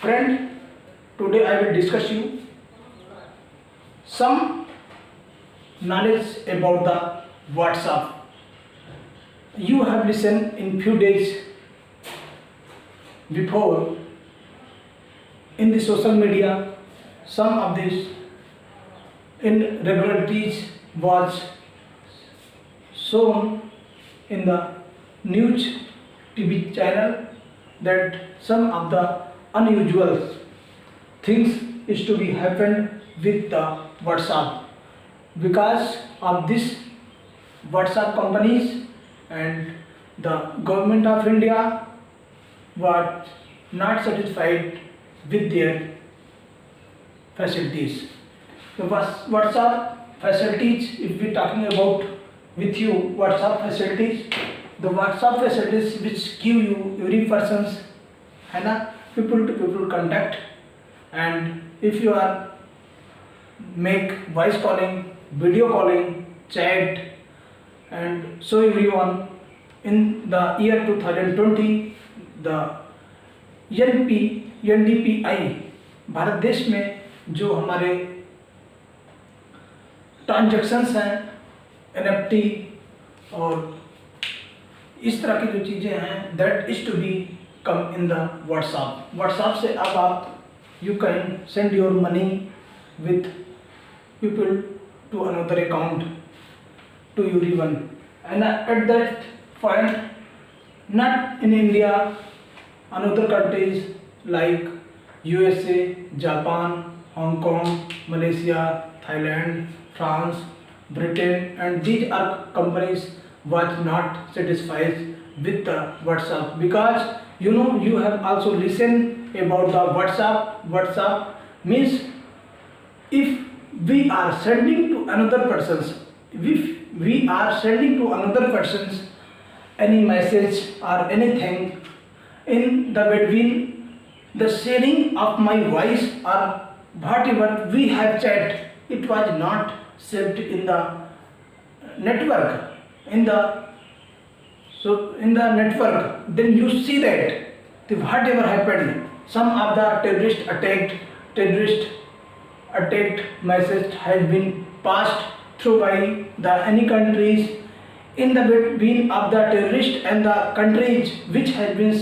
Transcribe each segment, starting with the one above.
Friend, today I will discuss you some knowledge about the WhatsApp. You have listened in few days before in the social media some of these irregularities was shown in the news TV channel that some of the unusual things is to be happened with the WhatsApp because of this WhatsApp companies and the government of India were not satisfied with their facilities. The WhatsApp facilities, if we talking about with you WhatsApp facilities, the WhatsApp facilities which give you every person's है ना people to people contact, and if you are make voice calling, video calling, chat and show everyone in the year 2020 the NDPI Bharat देश में जो हमारे transactions हैं NFT और इस तरह की जो चीज़ें हैं that is to be come in the WhatsApp से अब आप you can send your money with people to another account to everyone and at that point not in India another countries like USA, Japan, Hong Kong, Malaysia, Thailand, France, Britain, and these are companies was not satisfied with the WhatsApp because you have also listened about the WhatsApp. WhatsApp means if we are sending to another persons any message or anything in the between the sharing of my voice or whatever we have chat, it was not saved in the network in the network, then you see that whatever happened, some of the terrorist attacked message has been passed through by the any countries in the between of the terrorist and the countries which has been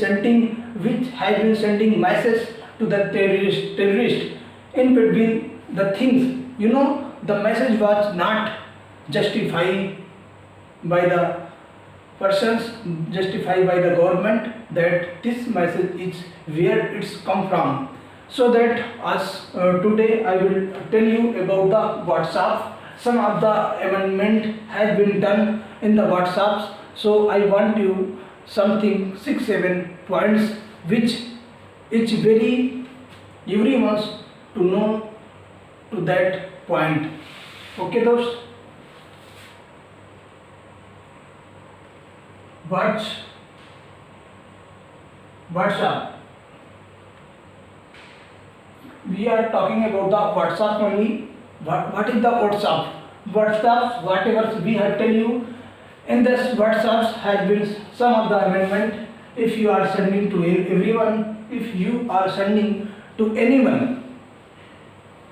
sending message to the terrorist in between the things, the message was not justified by the persons, justified by the government that this message is where it's come from. So that as today I will tell you about the WhatsApp. Some of the amendment has been done in the WhatsApps. So I want you something 6-7 points which is very everyone to know to that point. Okay दोस्त, WhatsApp. We are talking about the WhatsApp only. What is the WhatsApp? WhatsApp, whatever we have tell you in this WhatsApp has been some of the amendment. If you are sending to everyone, if you are sending to anyone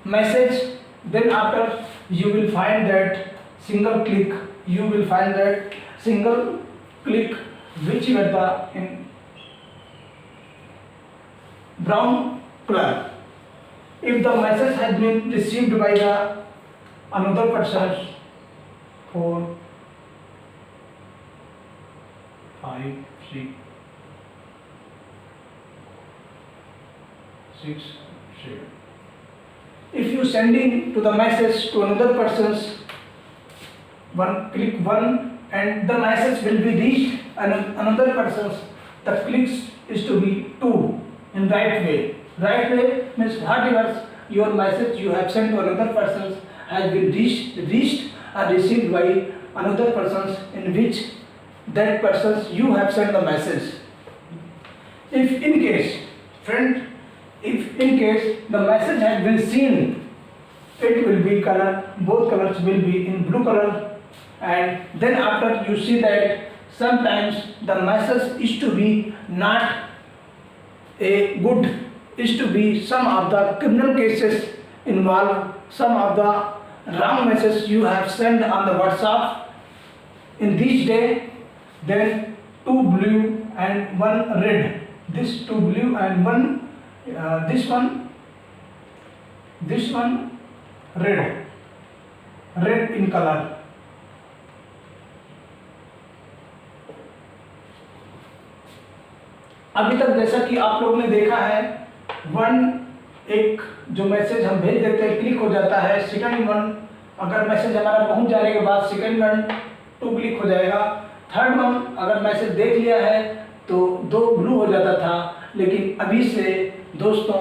message, then after you will find that single click. You will find that single click which were the in brown color. If the message has been received by the another person, 4, 5, 6, 7. If you sending to the message to another person's click 1 and the message will be reached another person's, the clicks is to be 2 in right way. Right way means whatever your message you have sent to another person has been reached or received by another persons in which that persons you have sent the message. If in case, friend, if in case the message has been seen, it will be color, both colors will be in blue color, and then after you see that sometimes the message is to be not a good is to be some of the criminal cases involved, some of the wrong messages you have sent on the WhatsApp in this day. Then 2 blue and 1 red. This 2 blue and 1 this one red in color. अभी तक जैसा कि आप लोगों ने देखा है, एक जो मैसेज हम भेज देते हैं क्लिक हो जाता है, सेकंड वन अगर मैसेज हमारा पहुंच जाने के बाद सेकंड वन 2 क्लिक हो जाएगा, थर्ड वन अगर मैसेज देख लिया है तो 2 ब्लू हो जाता था। लेकिन अभी से दोस्तों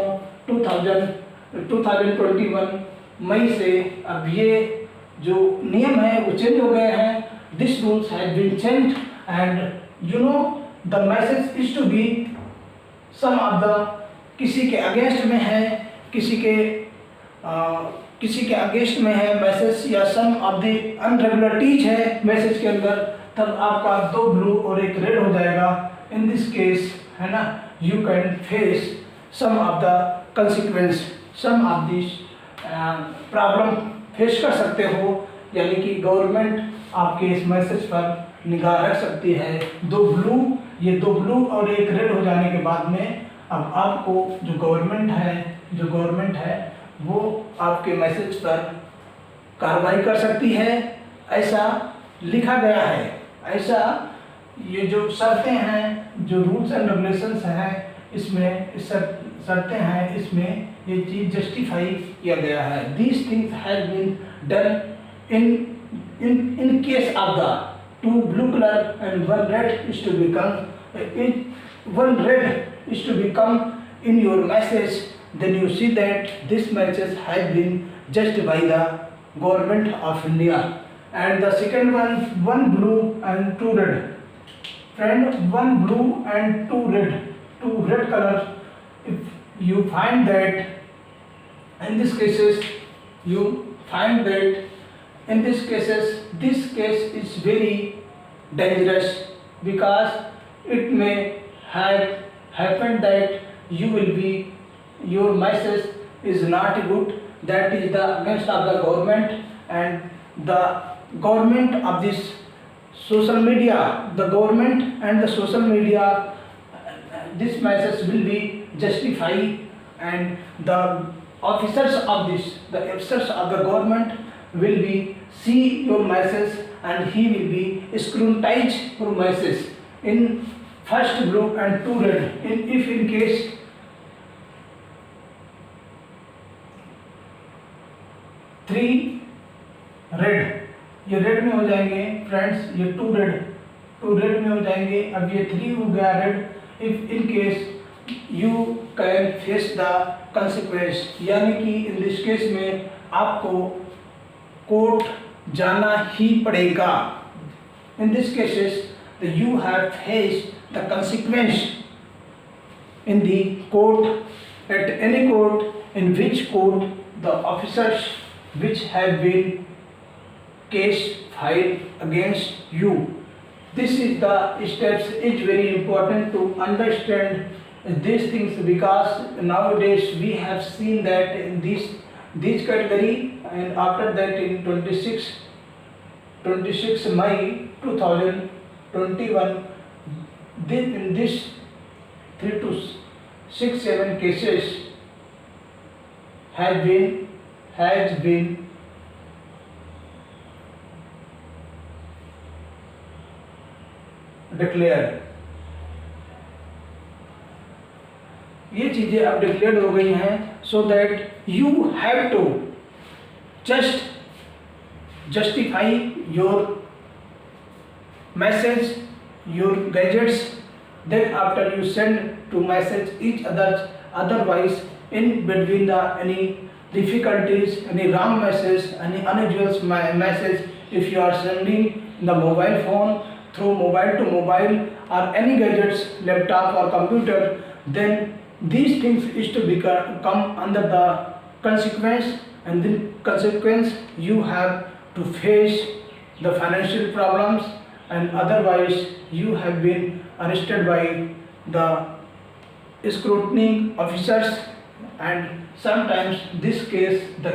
2021 मई से अब ये जो नियम है वो चेंज हो गए हैं। This rules have been changed and you know the message is to be some of the किसी के अगेंस्ट में है, किसी के अगेंस्ट में है मैसेज, या सम ऑफ द अनरेगुलरिटीज है मैसेज के अंदर, तब आपका 2 ब्लू और 1 रेड हो जाएगा। इन दिस केस है ना, you can face some of the consequence, some of this problem face कर सकते हो, यानी कि गवर्नमेंट आपके इस मैसेज पर निगाह रख सकती है। 2 ब्लू और 1 रेड हो जाने के बाद में अब आपको जो गवर्नमेंट है वो आपके मैसेज पर कार्रवाई कर सकती है, ऐसा लिखा गया है। ऐसा ये जो शर्तें हैं, जो रूल्स एंड रेगुलेशंस हैं, इसमें शर्तें हैं, इसमें ये चीज़ जस्टिफाई किया गया है। These things have been done in case of the 2 blue color and 1 red is to become 1 red is to become in your message. Then you see that this message has been judged by the government of India. And the second one, 1 blue and 2 red. Friend, 1 blue and 2 red colors. If you find that in these cases, this case is very dangerous, because it may have happened that your message is not good, that is the against of the government, and the government of this social media, the government and the social media, this message will be justified, and the officers of the government will be see your message, and he will be scrutinize your message in first blue and 2 red. If in case 3 red, ये red में हो जाएंगे friends, ये 2 red में हो जाएंगे। अब ये 3 हो गया red. If in case you can face the consequence, यानी कि इन दिस केस में आपको कोर्ट जाना ही पड़ेगा। In this cases you have face the consequence in the court, at any court, in which court the officers which have been case filed against you. This is the steps is very important to understand these things, because nowadays we have seen that in this category, and after that in 26 May 2021, in this 3 to 6, 7 cases has been declared. ये चीजें अब declared हो गई हैं, so that you have to just justify your message, your gadgets, then after you send to message each otherwise in between the any difficulties, any wrong message, any unusual message, if you are sending the mobile phone through mobile to mobile or any gadgets, laptop or computer, then these things is to come under the consequence, and the consequence you have to face the financial problems, and otherwise you have been arrested by the scrutiny officers, and sometimes the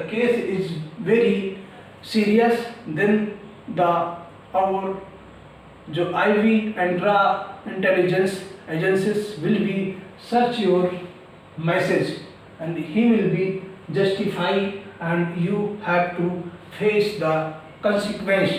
case is very serious, then the our जो IV intra intelligence agencies will be search your message and he will be justify and you have to face the consequence.